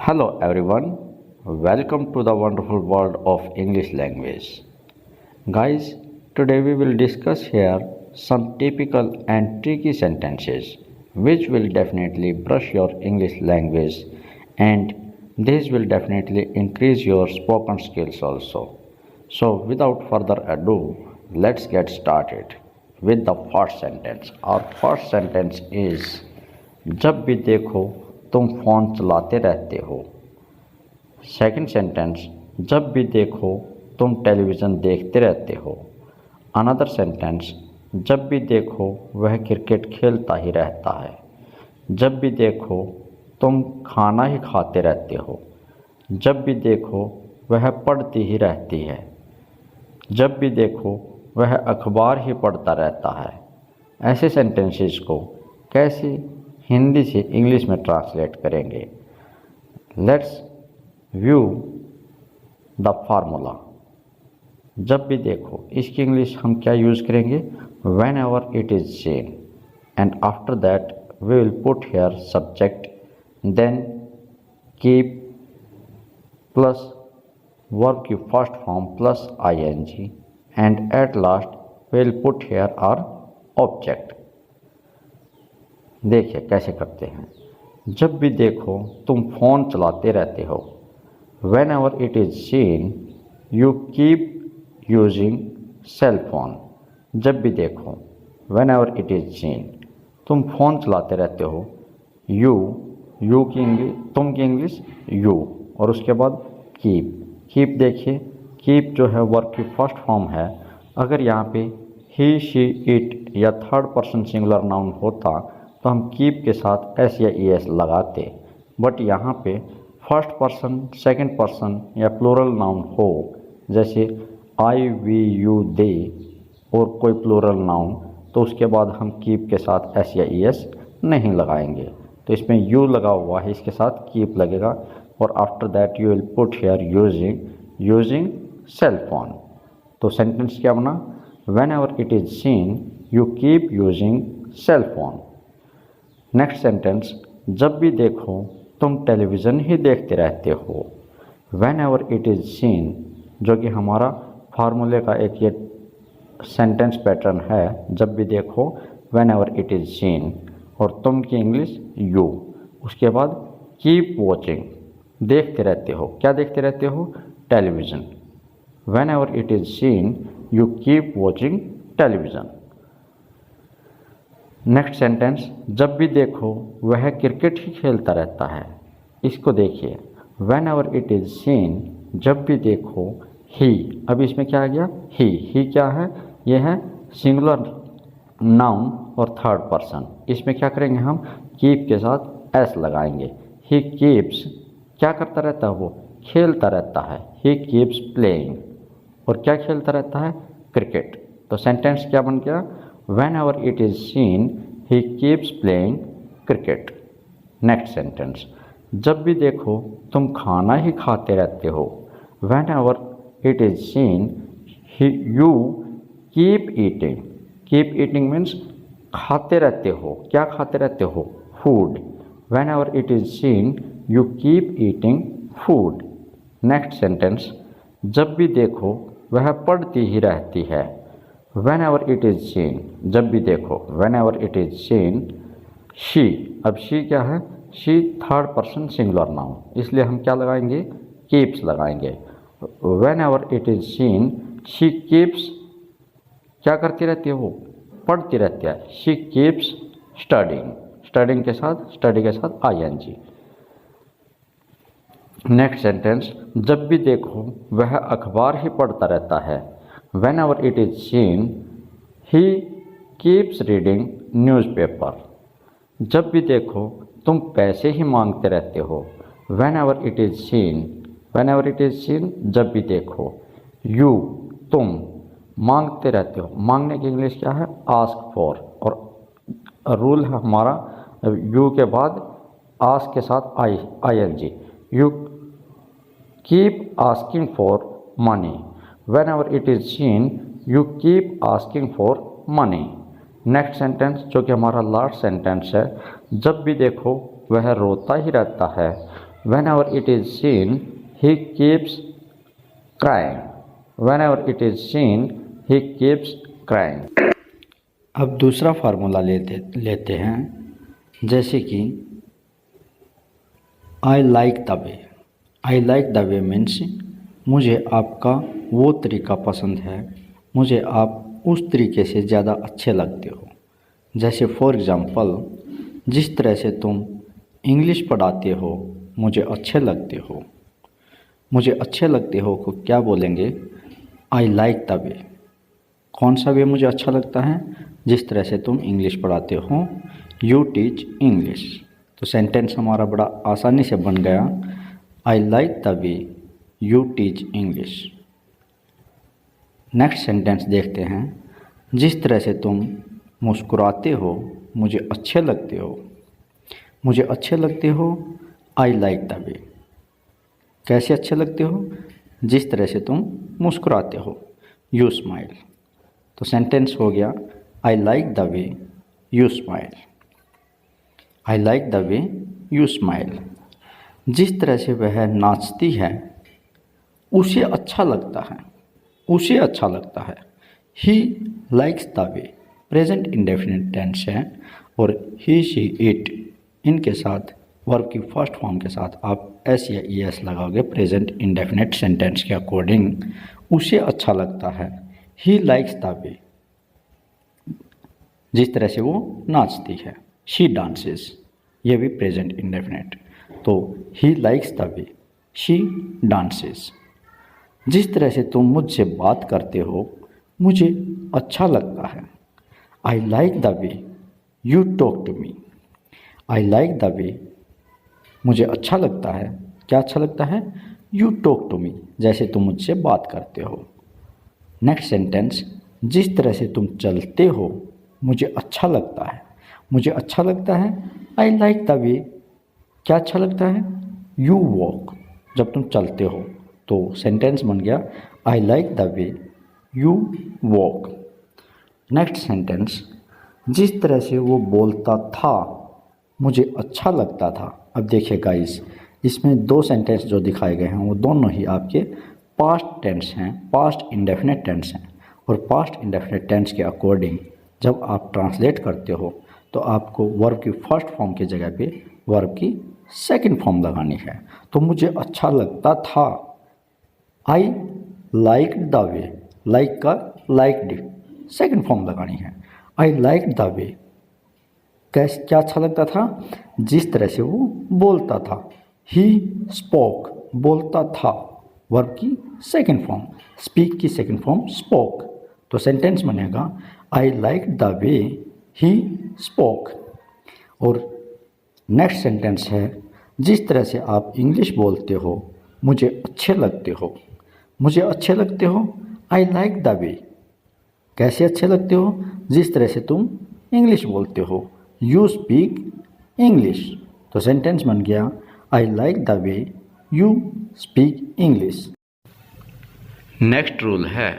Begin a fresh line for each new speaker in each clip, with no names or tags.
Hello everyone, welcome to the wonderful world of English language. Guys, today we will discuss here some typical and tricky sentences which will definitely brush your English language and this will definitely increase your spoken skills also. So without further ado, let's get started with the first sentence. Our first sentence is जब भी देखो तुम phone चलाते रहते हो। Second sentence जब भी देखो तुम टेलीविज़न देखते रहते हो। अनदर सेंटेंस जब भी देखो वह क्रिकेट खेलता ही रहता है। जब भी देखो तुम खाना ही खाते रहते हो। जब भी देखो वह पढ़ती ही रहती है। जब भी देखो वह अखबार ही पढ़ता रहता है। ऐसे सेंटेंसेस को कैसे हिंदी से इंग्लिश में ट्रांसलेट करेंगे? Let's view the formula. जब भी देखो इसकी इंग्लिश हम क्या यूज़ करेंगे? Whenever it is seen and after that we will put here subject then keep plus verb की first form plus ing and at last we will put here our object। देखिए कैसे करते हैं। जब भी देखो तुम फ़ोन चलाते रहते हो। Whenever it is seen you keep using cell phone. जब भी देखो whenever it is seen तुम फ़ोन चलाते रहते हो। यू की इंग्लिश, तुम की इंग्लिश यू, और उसके बाद कीप देखिए, कीप जो है वर्ब की फर्स्ट फॉर्म है। अगर यहाँ पे ही शी इट या थर्ड पर्सन सिंगुलर नाउन होता तो हम कीप के साथ एस या ईएस लगाते, बट यहाँ पे फर्स्ट पर्सन, सेकंड पर्सन या प्लूरल नाउन हो, जैसे आई, वी, यू, दे और कोई प्लूरल नाउन, तो उसके बाद हम कीप के साथ एस या ईएस नहीं लगाएंगे। तो इसमें यू लगा हुआ है, इसके साथ कीप लगेगा और after that you will put here using cell phone. तो सेंटेंस क्या बना? Whenever it is seen you keep using cell phone. Next sentence जब भी देखो तुम टेलीविज़न ही देखते रहते हो। Whenever it is seen जो कि हमारा फार्मूले का एक ये सेंटेंस पैटर्न है। जब भी देखो whenever it is scene और तुम की इंग्लिश यू, उसके बाद कीप वॉचिंग, देखते रहते हो। क्या देखते रहते हो? Television. When ever it is seen you keep watching television. Next sentence जब भी देखो वह क्रिकेट ही खेलता रहता है। इसको देखिए, when ever it is scene जब भी देखो ही, अब इसमें क्या आ गया? ही क्या है? ये है सिंगुलर नाउन और थर्ड पर्सन। इसमें क्या करेंगे हम? कीप के साथ एस लगाएंगे। ही कीप्स, क्या करता रहता है? वो खेलता रहता है। ही कीप्स प्लेइंग, और क्या खेलता रहता है? क्रिकेट। तो सेंटेंस क्या बन गया? When ever it is scene he keeps playing cricket. Next sentence जब भी देखो तुम खाना ही खाते रहते हो। Whenever it is seen you keep eating. Keep eating means खाते रहते हो। क्या खाते रहते हो? Food. When ever it is seen you keep eating food. Next sentence जब भी देखो वह पढ़ती ही रहती है। When ever it is scene जब भी देखो whenever it is scene she, अब शी क्या है? She third person singular noun, इसलिए हम क्या लगाएंगे? कीप्स लगाएंगे। When ever it is scene she keeps, क्या करती रहती है? वो पढ़ती रहती है। शी कीप्स स्टडिंग, स्टडी के साथ ing। नेक्स्ट सेंटेंस जब भी देखो वह अखबार ही पढ़ता रहता है। When ever it is scene he keeps reading newspaper. जब भी देखो तुम पैसे ही मांगते रहते हो। Whenever it is scene जब भी देखो यू, तुम मांगते रहते हो। मांगने की इंग्लिश क्या है? आस्क फॉर, और रूल है हमारा यू के बाद आस्क के साथ ing। You keep asking for money. When ever it is seen you keep asking for money. Next sentence जो कि हमारा लास्ट सेंटेंस है, जब भी देखो वह रोता ही रहता है। Whenever it is seen, he keeps crying. Whenever it is seen, he keeps crying. अब दूसरा फार्मूला लेते हैं, जैसे कि आई like the way. I like the way means मुझे आपका वो तरीका पसंद है, मुझे आप उस तरीके से ज़्यादा अच्छे लगते हो। जैसे फॉर एग्ज़ाम्पल, जिस तरह से तुम इंग्लिश पढ़ाते हो मुझे अच्छे लगते हो। मुझे अच्छे लगते हो को क्या बोलेंगे? आई लाइक द वे। कौन सा वे मुझे अच्छा लगता है? जिस तरह से तुम इंग्लिश पढ़ाते हो। You teach English. तो सेंटेंस हमारा बड़ा आसानी से बन गया, आई like the way you teach English. Next sentence देखते हैं, जिस तरह से तुम मुस्कुराते हो मुझे अच्छे लगते हो। मुझे अच्छे लगते हो, आई लाइक द वे। कैसे अच्छे लगते हो? जिस तरह से तुम मुस्कुराते हो, यू स्माइल। तो सेंटेंस हो गया, आई like the way you smile. I like the way you smile. जिस तरह से वह नाचती है उसे अच्छा लगता है। उसे अच्छा लगता है, he likes the way. Present indefinite tense है और ही शी इट इनके साथ वर्ब की फर्स्ट फॉर्म के साथ आप एस या ई एस लगाओगे प्रेजेंट इंडेफिनिट सेंटेंस के अकॉर्डिंग। उसे अच्छा लगता है, ही लाइक्स द वे। जिस तरह से वो नाचती है, शी डांसेस, ये भी प्रेजेंट इंडेफिनिट। तो ही likes the way she dances. जिस तरह से तुम मुझसे बात करते हो मुझे अच्छा लगता है, I like the way you talk to me. I like the way, मुझे अच्छा लगता है। क्या अच्छा लगता है? यू टॉक टू मी, जैसे तुम मुझसे बात करते हो। नेक्स्ट सेंटेंस, जिस तरह से तुम चलते हो मुझे अच्छा लगता है। मुझे अच्छा लगता है, आई लाइक द वे। क्या अच्छा लगता है? यू वॉक, जब तुम चलते हो। तो सेंटेंस बन गया, आई like the way you walk. Next sentence, जिस तरह से वो बोलता था मुझे अच्छा लगता था। अब देखिए गाइस, इसमें दो सेंटेंस जो दिखाए गए हैं वो दोनों ही आपके पास्ट टेंस हैं, पास्ट इंडेफिनिट टेंस हैं। और पास्ट इंडेफिनिट टेंस के अकॉर्डिंग जब आप ट्रांसलेट करते हो तो आपको वर्ब की फर्स्ट फॉर्म की जगह पे वर्ब की सेकंड फॉर्म लगानी है। तो मुझे अच्छा लगता था, आई लाइक द वे, लाइक का लाइक्ड सेकंड फॉर्म लगानी है। आई लाइक द वे, कैसे क्या अच्छा लगता था? जिस तरह से वो बोलता था। ही स्पोक, बोलता था, वर्ब की सेकंड फॉर्म। स्पीक की सेकंड फॉर्म स्पोक। तो सेंटेंस बनेगा, आई like the way he spoke. और नेक्स्ट सेंटेंस है, जिस तरह से आप इंग्लिश बोलते हो मुझे अच्छे लगते हो। मुझे अच्छे लगते हो, आई लाइक द वे। कैसे अच्छे लगते हो? जिस तरह से तुम इंग्लिश बोलते हो, यू स्पीक इंग्लिश। तो सेंटेंस बन गया, आई like the way you speak English. Next rule है,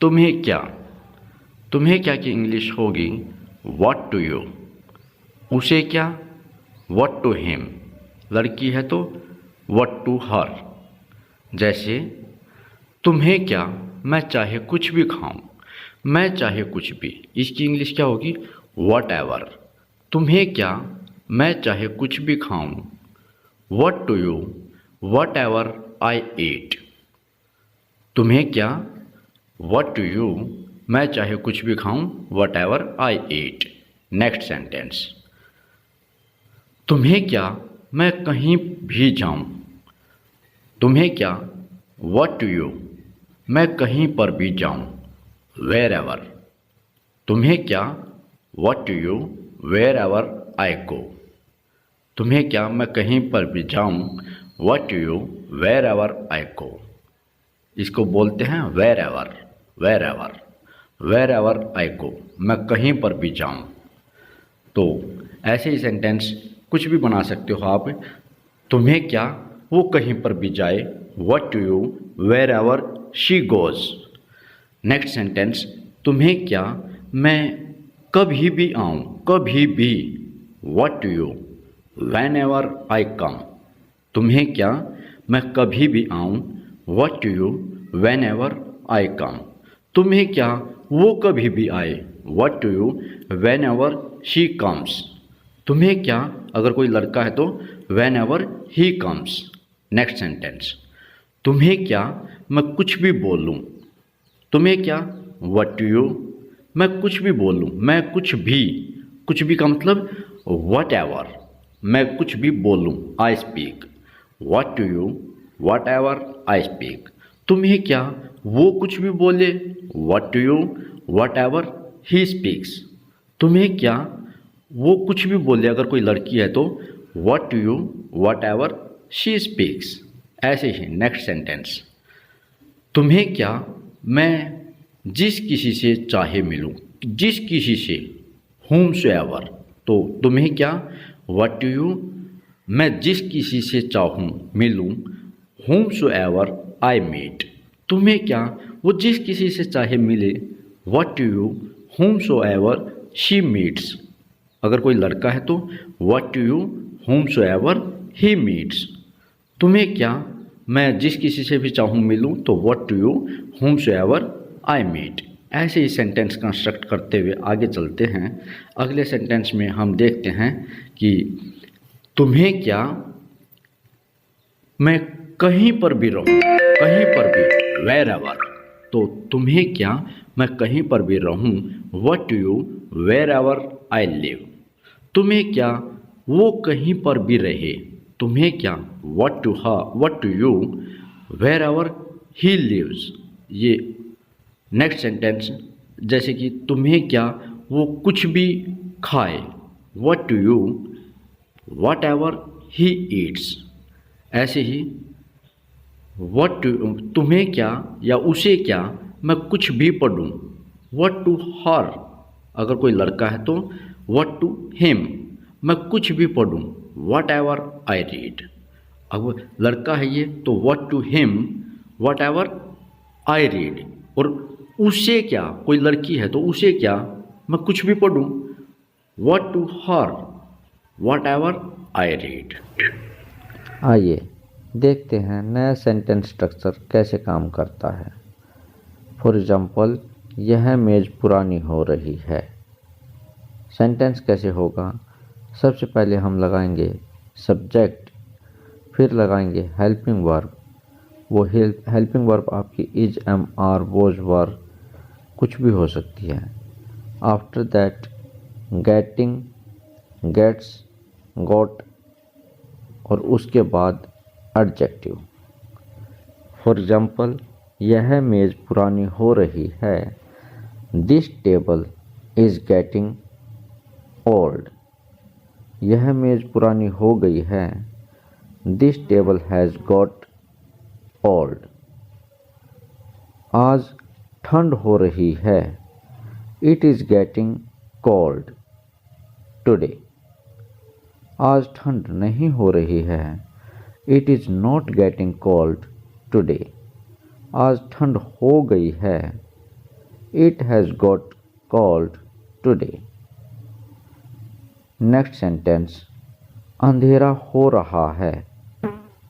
तुम्हें क्या। तुम्हें क्या की इंग्लिश होगी व्हाट टू यू। उसे क्या, व्हाट टू हिम। लड़की है तो व्हाट टू हर। जैसे तुम्हें क्या मैं चाहे कुछ भी खाऊं। मैं चाहे कुछ भी, इसकी इंग्लिश क्या होगी? Whatever. तुम्हें क्या मैं चाहे कुछ भी खाऊं। What to you whatever I eat. तुम्हें क्या, व्हाट टू यू मैं चाहे कुछ भी खाऊं, what ever I eat. Next sentence, तुम्हें क्या मैं कहीं भी जाऊं। तुम्हें क्या, व्हाट टू यू मैं कहीं पर भी जाऊं, वेयर एवर। तुम्हें क्या, what to you wherever I go. तुम्हें क्या मैं कहीं पर भी जाऊं, what to you wherever I go. इसको बोलते हैं wherever, wherever, wherever I go, मैं कहीं पर भी जाऊं। तो ऐसे ही सेंटेंस कुछ भी बना सकते हो आप। तुम्हें क्या वो कहीं पर भी जाए, what to you wherever she goes. Next sentence, तुम्हें क्या मैं कभी भी आऊँ, कभी भी, what to you whenever I come. तुम्हें क्या, मैं कभी भी आऊँ, what to you, whenever I come. तुम्हें क्या, वो कभी भी आए, what to you, whenever she comes. तुम्हें क्या, अगर कोई लड़का है तो whenever he comes. Next sentence, तुम्हें क्या, मैं कुछ भी बोल लूँ। तुम्हें क्या, व्हाट टू यू, मैं कुछ भी बोल लूँ, मैं कुछ भी का मतलब व्हाट एवर, मैं कुछ भी बोल लूँ, I speak. What to you, whatever I speak. तुम्हें क्या, वो कुछ भी बोले, what to you, whatever he speaks. तुम्हें क्या, वो कुछ भी बोले, अगर कोई लड़की है तो what to you, whatever she speaks. ऐसे ही नेक्स्ट सेंटेंस, तुम्हें क्या, मैं जिस किसी से चाहे मिलूं, जिस किसी से, whom so ever। तो तुम्हें क्या, व्हाट टू यू, मैं जिस किसी से चाहूँ मिलूं, whom so ever I meet। तुम्हें क्या, वो जिस किसी से चाहे मिले, what to you, whom so ever she meets। अगर कोई लड़का है तो what to you, whom so ever he meets। तुम्हें क्या, मैं जिस किसी से भी चाहूँ मिलूँ, तो what to you, whom so ever I meet। ऐसे ही सेंटेंस कंस्ट्रक्ट करते हुए आगे चलते हैं। अगले सेंटेंस में हम देखते हैं कि तुम्हें क्या, मैं कहीं पर भी रहूँ, कहीं पर भी, वेर एवर। तो तुम्हें क्या, मैं कहीं पर भी रहूँ, what to you, wherever I live. तुम्हें क्या, वो कहीं पर भी रहे। तुम्हें क्या, what to her, what to you, wherever he lives. ये नेक्स्ट सेंटेंस, जैसे कि तुम्हें क्या, वो कुछ भी खाए, what to you, whatever he eats. ऐसे ही व्हाट टू, तुम्हें क्या या उसे क्या, मैं कुछ भी पढ़ूँ, व्हाट टू हर। अगर कोई लड़का है तो व्हाट टू हिम, मैं कुछ भी पढ़ूँ, व्हाट एवर आई रीड। अब लड़का है ये तो what to him, whatever I read. और उसे क्या, कोई लड़की है तो उसे क्या, मैं कुछ भी पढ़ूँ, what to her, whatever I read.
आइए देखते हैं नया सेंटेंस स्ट्रक्चर कैसे काम करता है। फॉर एग्जाम्पल, यह मेज़ पुरानी हो रही है। सेंटेंस कैसे होगा, सबसे पहले हम लगाएंगे सब्जेक्ट, फिर लगाएंगे हेल्पिंग वर्ब। वो हेल्पिंग वर्ब आपकी is, am, are, was, were कुछ भी हो सकती है। After that getting, gets, got, और उसके बाद एडजेक्टिव। फॉर एग्जाम्पल, यह मेज़ पुरानी हो रही है। This table is getting old. यह मेज़ पुरानी हो गई है। This table has got old. आज ठंड हो रही है। It is getting cold today. आज ठंड नहीं हो रही है। It is not getting cold today. आज ठंड हो गई है। It has got cold today. Next sentence, अंधेरा हो रहा है।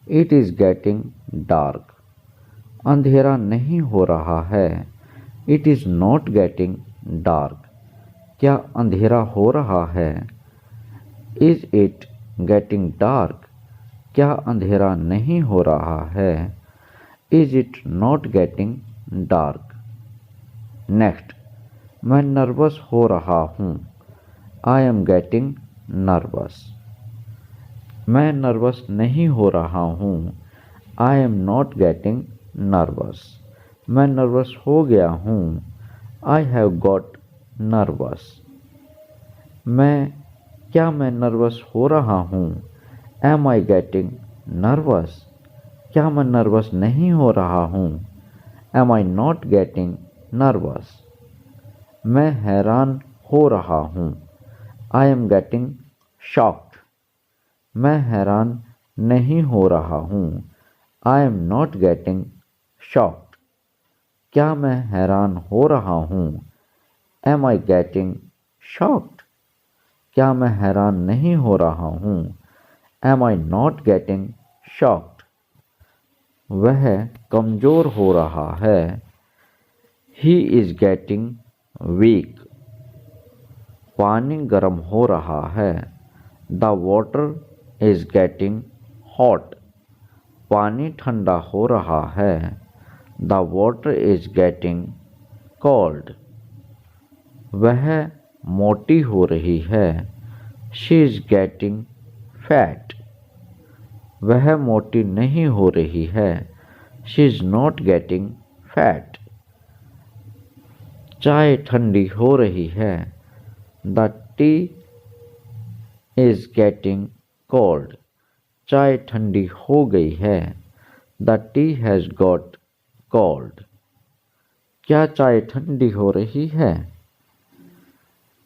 It is getting dark. अंधेरा नहीं हो रहा है। It is not getting dark. क्या अंधेरा हो रहा है? Is it getting dark? क्या अंधेरा नहीं हो रहा है? Is it not getting dark? Next, मैं नर्वस हो रहा हूँ। I am getting nervous. मैं नर्वस नहीं हो रहा हूँ। I am not getting nervous. मैं नर्वस हो गया हूँ। I have got nervous. क्या मैं नर्वस हो रहा हूँ? Am I getting nervous? क्या मैं नर्वस नहीं हो रहा हूँ? Am I not getting nervous? मैं हैरान हो रहा हूँ। I am getting shocked. मैं हैरान नहीं हो रहा हूँ। I am not getting shocked. क्या मैं हैरान हो रहा हूँ? Am I getting shocked? क्या मैं हैरान नहीं हो रहा हूँ? Am I not getting shocked. वह कमज़ोर हो रहा है. He is getting weak. पानी गर्म हो रहा है. The water is getting hot. पानी ठंडा हो रहा है. The water is getting cold. वह मोटी हो रही है. She is getting fat. वह मोटी नहीं हो रही है. She is not getting fat. चाय ठंडी हो रही है. The tea is getting cold. चाय ठंडी हो गई है. The tea has got cold. क्या चाय ठंडी हो रही है?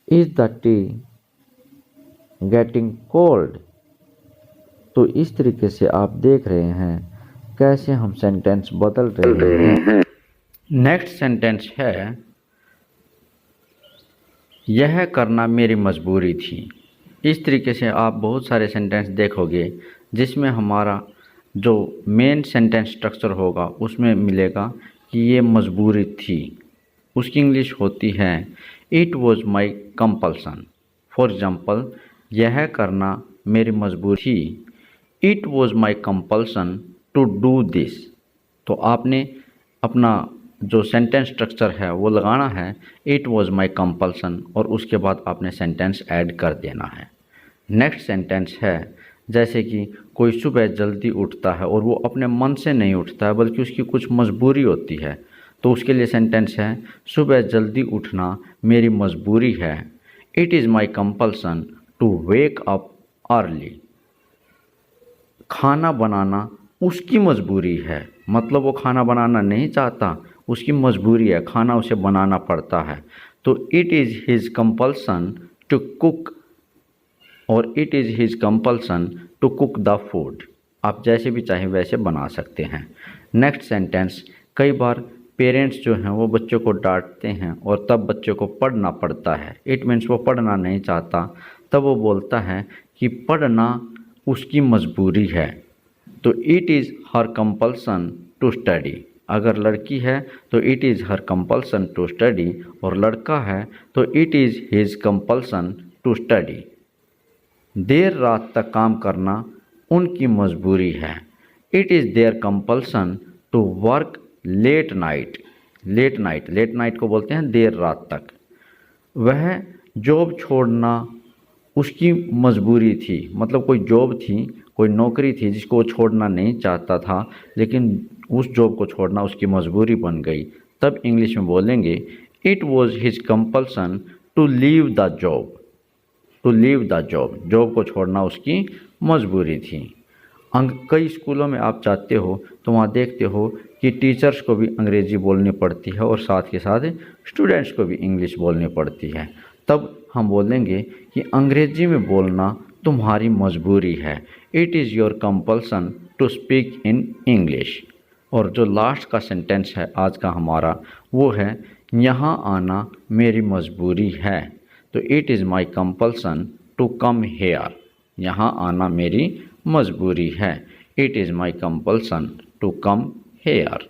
Is the tea getting cold? तो इस तरीके से आप देख रहे हैं कैसे हम सेंटेंस बदल रहे हैं.
नेक्स्ट सेंटेंस है, यह करना मेरी मजबूरी थी. इस तरीके से आप बहुत सारे सेंटेंस देखोगे जिसमें हमारा जो मेन सेंटेंस स्ट्रक्चर होगा उसमें मिलेगा कि ये मजबूरी थी. उसकी इंग्लिश होती है it was my compulsion. For example, यह करना मेरी मजबूरी थी. It was my compulsion to do this. तो आपने अपना जो सेंटेंस स्ट्रक्चर है वो लगाना है इट वॉज माई कंपल्सन और उसके बाद आपने सेंटेंस ऐड कर देना है. नेक्स्ट सेंटेंस है, जैसे कि कोई सुबह जल्दी उठता है और वो अपने मन से नहीं उठता है बल्कि उसकी कुछ मजबूरी होती है. तो उसके लिए सेंटेंस है सुबह जल्दी उठना मेरी मजबूरी है. It is my compulsion to wake up early. खाना बनाना उसकी मजबूरी है, मतलब वो खाना बनाना नहीं चाहता, उसकी मजबूरी है, खाना उसे बनाना पड़ता है. तो it is his compulsion to cook और it is his compulsion to cook the food. आप जैसे भी चाहें वैसे बना सकते हैं. नेक्स्ट सेंटेंस, कई बार पेरेंट्स जो हैं वो बच्चों को डांटते हैं और तब बच्चों को पढ़ना पड़ता है. इट मीन्स वो पढ़ना नहीं चाहता, तब वो बोलता है कि पढ़ना उसकी मजबूरी है. तो it is her compulsion to study. अगर लड़की है तो it is her compulsion to study और लड़का है तो it is his compulsion to study. देर रात तक काम करना उनकी मजबूरी है. It is their compulsion to work late night. Late night को बोलते हैं देर रात तक. वह जॉब छोड़ना उसकी मजबूरी थी, मतलब कोई जॉब थी, कोई नौकरी थी जिसको वो छोड़ना नहीं चाहता था, लेकिन उस जॉब को छोड़ना उसकी मजबूरी बन गई. तब इंग्लिश में बोलेंगे it was his compulsion to leave the job. To leave the job, job को छोड़ना उसकी मजबूरी थी. कई स्कूलों में आप जाते हो तो वहाँ देखते हो कि टीचर्स को भी अंग्रेज़ी बोलनी पड़ती है और साथ के साथ स्टूडेंट्स को भी इंग्लिश बोलनी पड़ती है. तब हम बोलेंगे कि अंग्रेज़ी में बोलना तुम्हारी मजबूरी है. It is your compulsion to speak in English. और जो लास्ट का सेंटेंस है आज का हमारा वो है यहाँ आना मेरी मजबूरी है. तो it is my compulsion to come here. यहाँ आना मेरी मजबूरी है. It is my compulsion to come hair.